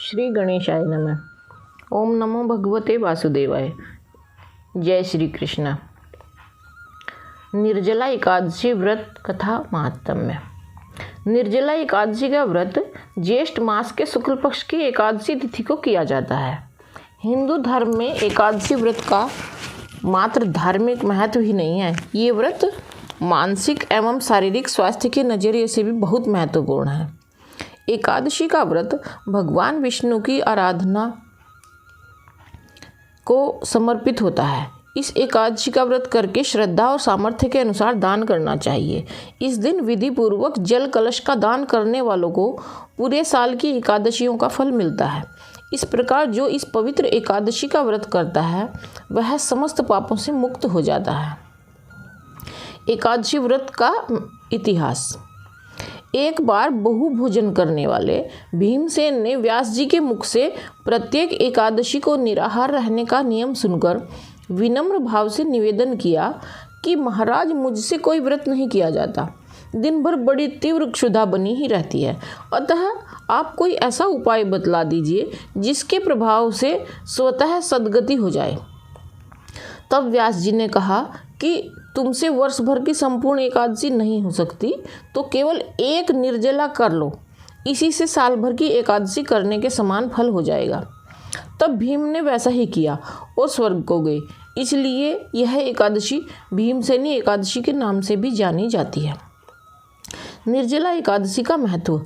श्री गणेशाय नमः। ओम नमो भगवते वासुदेवाय। जय श्री कृष्ण। निर्जला एकादशी व्रत कथा महात्म्य। निर्जला एकादशी का व्रत ज्येष्ठ मास के शुक्ल पक्ष की एकादशी तिथि को किया जाता है। हिंदू धर्म में एकादशी व्रत का मात्र धार्मिक महत्व ही नहीं है, ये व्रत मानसिक एवं शारीरिक स्वास्थ्य के नज़रिए से भी बहुत महत्वपूर्ण है। एकादशी का व्रत भगवान विष्णु की आराधना को समर्पित होता है। इस एकादशी का व्रत करके श्रद्धा और सामर्थ्य के अनुसार दान करना चाहिए। इस दिन विधि पूर्वक जल कलश का दान करने वालों को पूरे साल की एकादशियों का फल मिलता है। इस प्रकार जो इस पवित्र एकादशी का व्रत करता है वह समस्त पापों से मुक्त हो जाता है। एकादशी व्रत का इतिहास। एक बार बहु भोजन करने वाले भीमसेन ने व्यास जी के मुख से प्रत्येक एकादशी को निराहार रहने का नियम सुनकर विनम्र भाव से निवेदन किया कि महाराज, मुझसे कोई व्रत नहीं किया जाता। दिन भर बड़ी तीव्र क्षुधा बनी ही रहती है, अतः आप कोई ऐसा उपाय बतला दीजिए जिसके प्रभाव से स्वतः सद्गति हो जाए। तब व्यास जी ने कहा कि तुमसे वर्ष भर की संपूर्ण एकादशी नहीं हो सकती, तो केवल एक निर्जला कर लो, इसी से साल भर की एकादशी करने के समान फल हो जाएगा। तब भीम ने वैसा ही किया और स्वर्ग को गए। इसलिए यह एकादशी भीमसेनी एकादशी के नाम से भी जानी जाती है। निर्जला एकादशी का महत्व।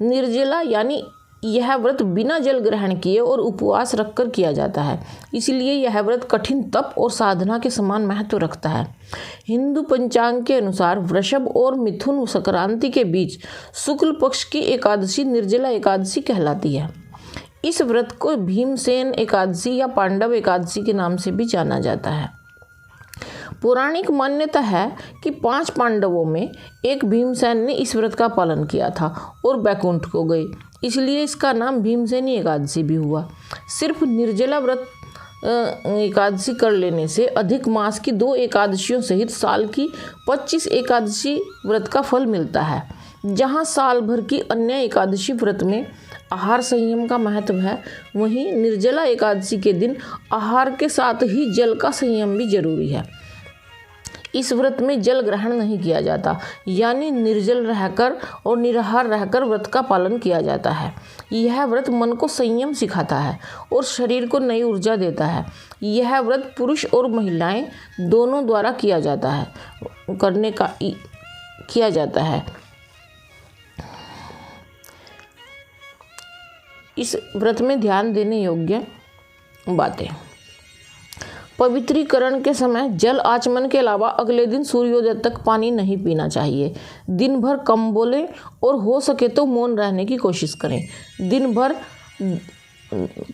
निर्जला यानी यह व्रत बिना जल ग्रहण किए और उपवास रखकर किया जाता है, इसलिए यह व्रत कठिन तप और साधना के समान महत्व रखता है। हिंदू पंचांग के अनुसार वृषभ और मिथुन संक्रांति के बीच शुक्ल पक्ष की एकादशी निर्जला एकादशी कहलाती है। इस व्रत को भीमसेन एकादशी या पांडव एकादशी के नाम से भी जाना जाता है। पौराणिक मान्यता है कि 5 पांडवों में एक भीमसेन ने इस व्रत का पालन किया था और बैकुंठ को गए, इसलिए इसका नाम भीमसेनी एकादशी भी हुआ। सिर्फ निर्जला व्रत एकादशी कर लेने से अधिक मास की 2 एकादशियों सहित साल की 25 एकादशी व्रत का फल मिलता है। जहाँ साल भर की अन्य एकादशी व्रत में आहार संयम का महत्व है, वहीं निर्जला एकादशी के दिन आहार के साथ ही जल का संयम भी जरूरी है। इस व्रत में जल ग्रहण नहीं किया जाता, यानी निर्जल रहकर और निराहार रहकर व्रत का पालन किया जाता है। यह व्रत मन को संयम सिखाता है और शरीर को नई ऊर्जा देता है। यह व्रत पुरुष और महिलाएं दोनों द्वारा किया जाता है। इस व्रत में ध्यान देने योग्य बातें। पवित्रीकरण के समय जल आचमन के अलावा अगले दिन सूर्योदय तक पानी नहीं पीना चाहिए। दिन भर कम बोलें और हो सके तो मौन रहने की कोशिश करें। दिन भर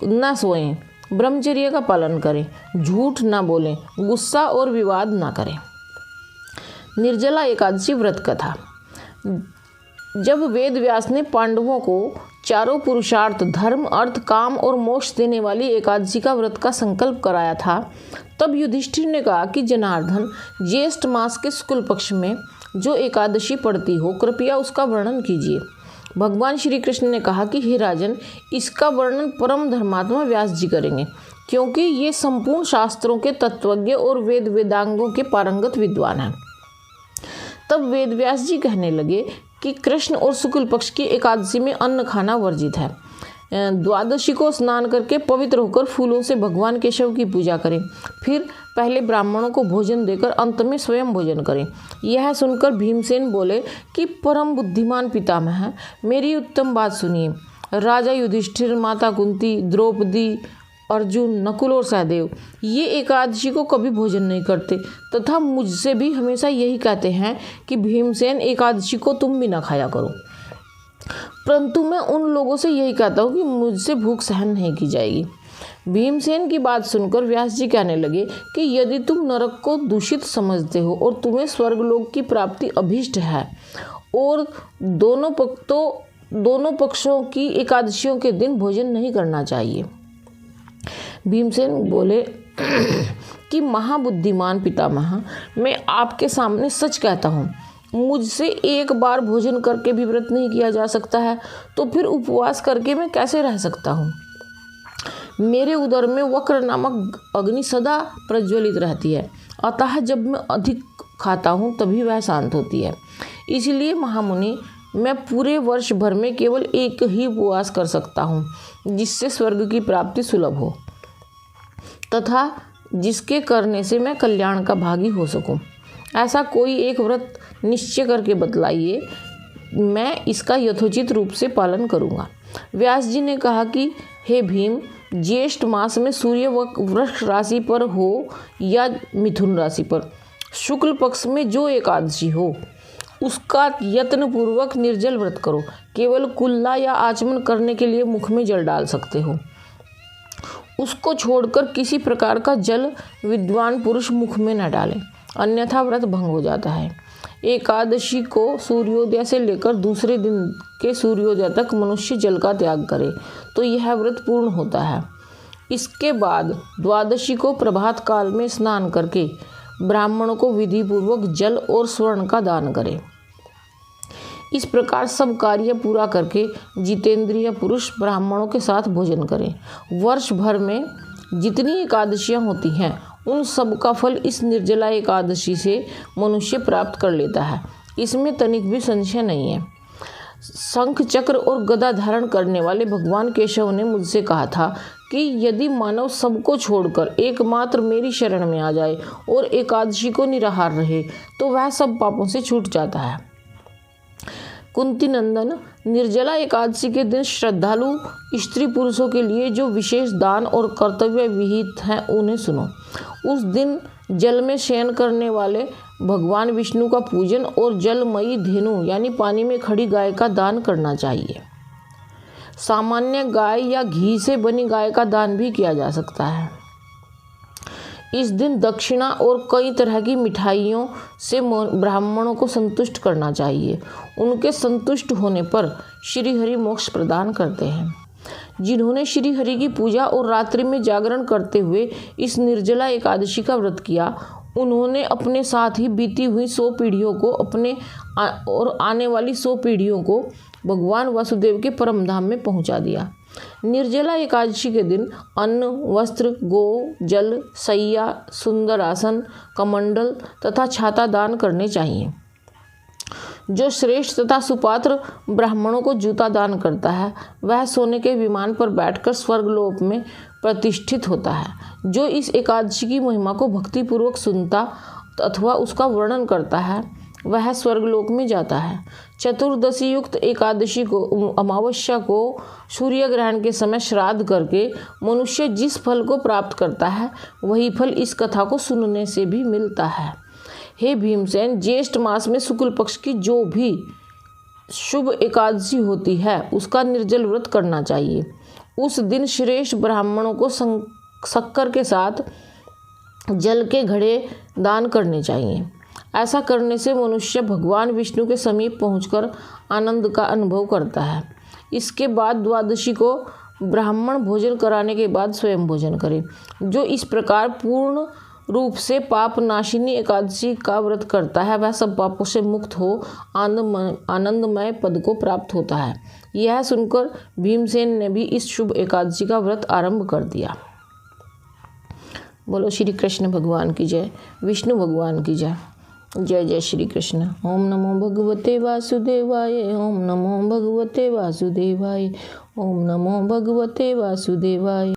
न सोएं, ब्रह्मचर्य का पालन करें, झूठ ना बोलें, गुस्सा और विवाद ना करें। निर्जला एकादशी व्रत कथा। जब वेद व्यास ने पांडवों को चारों पुरुषार्थ धर्म, अर्थ, काम और मोक्ष देने वाली एकादशी का व्रत का संकल्प कराया था, तब युधिष्ठिर ने कहा कि जनार्दन, ज्येष्ठ मास के शुक्ल पक्ष में जो एकादशी पड़ती हो, कृपया उसका वर्णन कीजिए। भगवान श्री कृष्ण ने कहा कि हे राजन, इसका वर्णन परम धर्मात्मा व्यास जी करेंगे, क्योंकि ये संपूर्ण शास्त्रों के तत्वज्ञ और वेद वेदांगों के पारंगत विद्वान हैं। तब वेद व्यास जी कहने लगे कि कृष्ण और शुक्ल पक्ष की एकादशी में अन्न खाना वर्जित है। द्वादशी को स्नान करके पवित्र होकर फूलों से भगवान केशव की पूजा करें, फिर पहले ब्राह्मणों को भोजन देकर अंत में स्वयं भोजन करें। यह सुनकर भीमसेन बोले कि परम बुद्धिमान पितामह, मेरी उत्तम बात सुनिए। राजा युधिष्ठिर, माता कुंती, द्रौपदी, अर्जुन, नकुल और सहदेव ये एकादशी को कभी भोजन नहीं करते तथा मुझसे भी हमेशा यही कहते हैं कि भीमसेन एकादशी को तुम भी ना खाया करो। परंतु मैं उन लोगों से यही कहता हूँ कि मुझसे भूख सहन नहीं की जाएगी। भीमसेन की बात सुनकर व्यास जी कहने लगे कि यदि तुम नरक को दूषित समझते हो और तुम्हें स्वर्गलोक की प्राप्ति अभीष्ट है और दोनों पक्षों की एकादशियों के दिन भोजन नहीं करना चाहिए। भीमसेन बोले कि महाबुद्धिमान पितामह, मैं आपके सामने सच कहता हूँ मुझसे एक बार भोजन करके भी व्रत नहीं किया जा सकता है, तो फिर उपवास करके मैं कैसे रह सकता हूँ। मेरे उदर में वक्र नामक अग्नि सदा प्रज्वलित रहती है, अतः जब मैं अधिक खाता हूँ तभी वह शांत होती है। इसलिए महामुनि, मैं पूरे वर्ष भर में केवल एक ही उपवास कर सकता हूँ, जिससे स्वर्ग की प्राप्ति सुलभ हो तथा जिसके करने से मैं कल्याण का भागी हो सकूं। ऐसा कोई एक व्रत निश्चय करके बतलाइए, मैं इसका यथोचित रूप से पालन करूंगा। व्यास जी ने कहा कि हे भीम, ज्येष्ठ मास में सूर्य वृष राशि पर हो या मिथुन राशि पर, शुक्ल पक्ष में जो एकादशी हो उसका यत्न पूर्वक निर्जल व्रत करो। केवल कुल्ला या आचमन करने के लिए मुख में जल डाल सकते हो। उसको छोड़कर किसी प्रकार का जल विद्वान पुरुष मुख में न डालें, अन्यथा व्रत भंग हो जाता है। एकादशी को सूर्योदय से लेकर दूसरे दिन के सूर्योदय तक मनुष्य जल का त्याग करे तो यह व्रत पूर्ण होता है। इसके बाद द्वादशी को प्रभात काल में स्नान करके ब्राह्मणों को विधि पूर्वक जल और स्वर्ण का दान करें। इस प्रकार सब कार्य पूरा करके जितेंद्रिय पुरुष ब्राह्मणों के साथ भोजन करें। वर्ष भर में जितनी एकादशियां होती हैं उन सब का फल इस निर्जला एकादशी से मनुष्य प्राप्त कर लेता है, इसमें तनिक भी संशय नहीं है। शंख चक्र और गदा धारण करने वाले भगवान केशव ने मुझसे कहा था कि यदि मानव सबको छोड़कर एकमात्र मेरी शरण में आ जाए और एकादशी को निराहार रहे तो वह सब पापों से छूट जाता है। कुंती नंदन, निर्जला एकादशी के दिन श्रद्धालु स्त्री पुरुषों के लिए जो विशेष दान और कर्तव्य विहित हैं उन्हें सुनो। उस दिन जल में शयन करने वाले भगवान विष्णु का पूजन और जलमयी धेनु यानी पानी में खड़ी गाय का दान करना चाहिए। सामान्य गाय या घी से बनी गाय का दान भी किया जा सकता है। इस दिन दक्षिणा और कई तरह की मिठाइयों से ब्राह्मणों को संतुष्ट करना चाहिए। उनके संतुष्ट होने पर श्री हरि मोक्ष प्रदान करते हैं। जिन्होंने श्री हरि की पूजा और रात्रि में जागरण करते हुए इस निर्जला एकादशी का व्रत किया, उन्होंने अपने साथ ही बीती हुई 100 पीढ़ियों को और आने वाली 100 पीढ़ियों को भगवान वासुदेव के परम धाम में पहुंचा दिया। निर्जला एकादशी के दिन अन्न, वस्त्र, गो, जल, सैया, सुंदर आसन, कमंडल तथा छाता दान करने चाहिए। जो श्रेष्ठ तथा सुपात्र ब्राह्मणों को जूता दान करता है वह सोने के विमान पर बैठकर स्वर्गलोक में प्रतिष्ठित होता है। जो इस एकादशी की महिमा को भक्तिपूर्वक सुनता अथवा उसका वर्णन करता है वह स्वर्गलोक में जाता है। चतुर्दशी युक्त एकादशी को अमावस्या को सूर्य ग्रहण के समय श्राद्ध करके मनुष्य जिस फल को प्राप्त करता है वही फल इस कथा को सुनने से भी मिलता है। हे भीमसेन, ज्येष्ठ मास में शुक्ल पक्ष की जो भी शुभ एकादशी होती है उसका निर्जल व्रत करना चाहिए। उस दिन श्रेष्ठ ब्राह्मणों को शक्कर के साथ जल के घड़े दान करने चाहिए। ऐसा करने से मनुष्य भगवान विष्णु के समीप पहुंचकर आनंद का अनुभव करता है। इसके बाद द्वादशी को ब्राह्मण भोजन कराने के बाद स्वयं भोजन करे। जो इस प्रकार पूर्ण रूप से पाप नाशिनी एकादशी का व्रत करता है वह सब पापों से मुक्त हो आनंदमय पद को प्राप्त होता है। यह सुनकर भीमसेन ने भी इस शुभ एकादशी का व्रत आरंभ कर दिया। बोलो श्री कृष्ण भगवान की जय, विष्णु भगवान की जय। जय जय श्री कृष्ण। ओम नमो भगवते वासुदेवाय, ओम नमो भगवते वासुदेवाय, ओम नमो भगवते वासुदेवाय।